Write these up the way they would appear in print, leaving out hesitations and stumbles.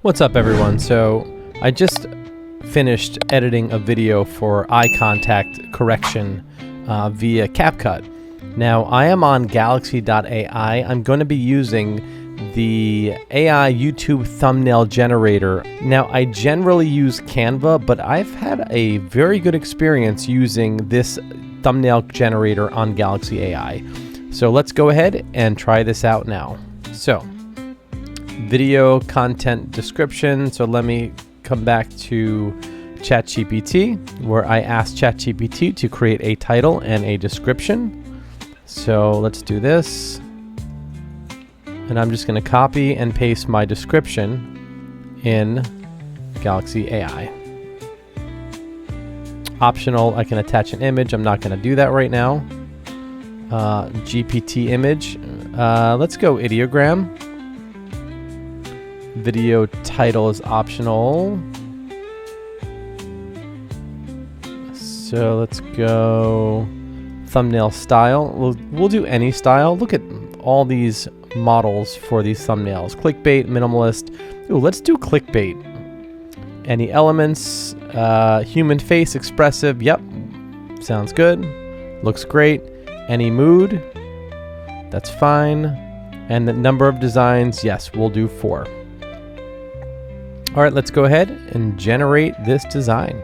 What's up, everyone? So I just finished editing a video for eye contact correction via CapCut. Now I am on Galaxy.ai. I'm going to be using the AI YouTube thumbnail generator. Now I generally use Canva, but I've had a very good experience using this thumbnail generator on Galaxy AI. So let's go ahead and try this out now. So video content description. So let me come back to ChatGPT, where I asked ChatGPT to create a title and a description. So let's do this. And I'm just going to copy and paste my description in Galaxy AI. Optional, I can attach an image. I'm not going to do that right now. GPT image. Let's go ideogram. Video title is optional. So let's go thumbnail style. We'll do any style. Look at all these models for these thumbnails. Clickbait, minimalist. Ooh, let's do clickbait. Any elements? Human face, expressive. Yep, sounds good. Looks great. Any mood? That's fine. And the number of designs? Yes, we'll do 4. All right, let's go ahead and generate this design.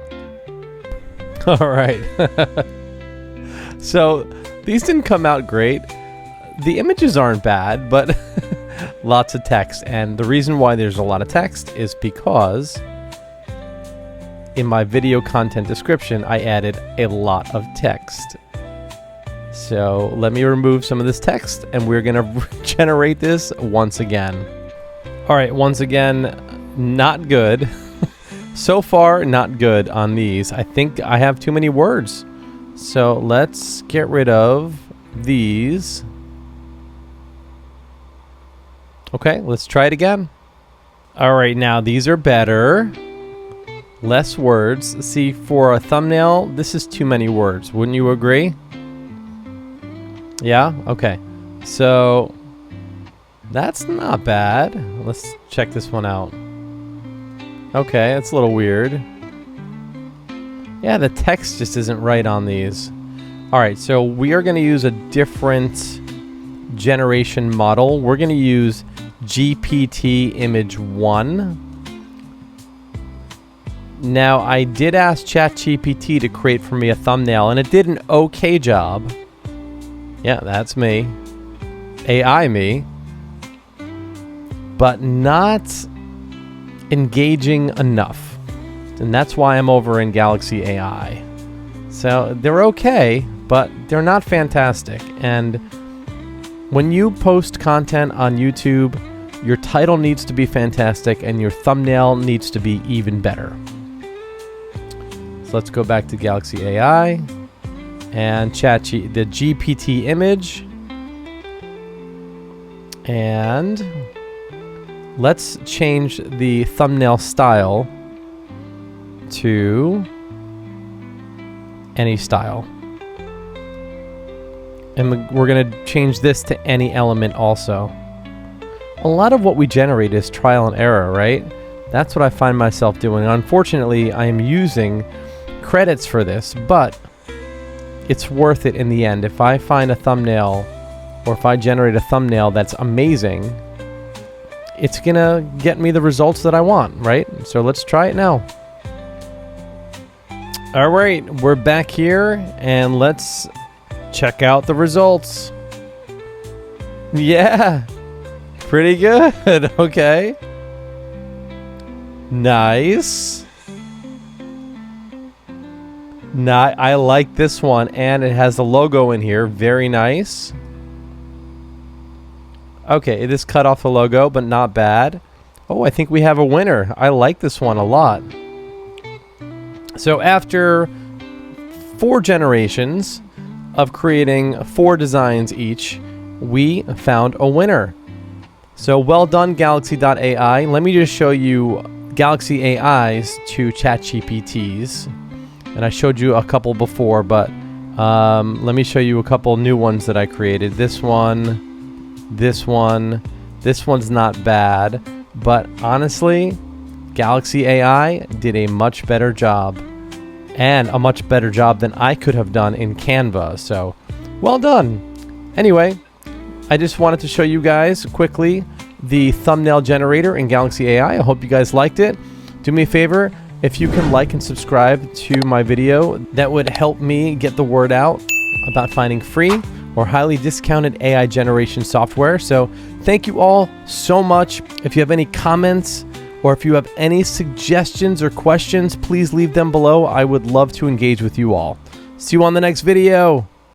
All right. So these didn't come out great. The images aren't bad, but lots of text. And the reason why there's a lot of text is because in my video content description, I added a lot of text. So let me remove some of this text and we're gonna generate this once again. All right, once again, not good. So far, not good on these. I think I have too many words. So let's get rid of these. Okay, let's try it again. All right, now these are better. Less words. See, for a thumbnail, this is too many words. Wouldn't you agree? Yeah? Okay. So that's not bad. Let's check this one out. Okay, that's a little weird. Yeah, the text just isn't right on these. All right, so we are going to use a different generation model. We're going to use GPT image 1. Now, I did ask ChatGPT to create for me a thumbnail, and it did an okay job. Yeah, that's me. AI me. But not engaging enough. And that's why I'm over in Galaxy AI. So they're okay, but they're not fantastic. And when you post content on YouTube, your title needs to be fantastic and your thumbnail needs to be even better. So let's go back to Galaxy AI and the GPT image. And let's change the thumbnail style to any style. And we're going to change this to any element also. A lot of what we generate is trial and error, right? That's what I find myself doing. Unfortunately, I am using credits for this, but it's worth it in the end. If I find a thumbnail or if I generate a thumbnail that's amazing, it's gonna get me the results that I want, right? So let's try it now. All right, we're back here and let's check out the results. Yeah, pretty good. Okay. Nice. I like this one, and it has the logo in here. Very nice. Okay, this cut off the logo, but not bad. Oh, I think we have a winner. I like this one a lot. So after 4 generations of creating 4 designs each, we found a winner. So well done, Galaxy.ai. Let me just show you Galaxy AIs to ChatGPTs. And I showed you a couple before, but let me show you a couple new ones that I created. This one. This one's not bad, but honestly, Galaxy AI did a much better job, and a much better job than I could have done in Canva. So, well done. Anyway, I just wanted to show you guys quickly the thumbnail generator in Galaxy AI. I hope you guys liked it. Do me a favor, if you can like and subscribe to my video, that would help me get the word out about finding free or highly discounted AI generation software. So thank you all so much. If you have any comments or if you have any suggestions or questions, please leave them below. I would love to engage with you all. See you on the next video.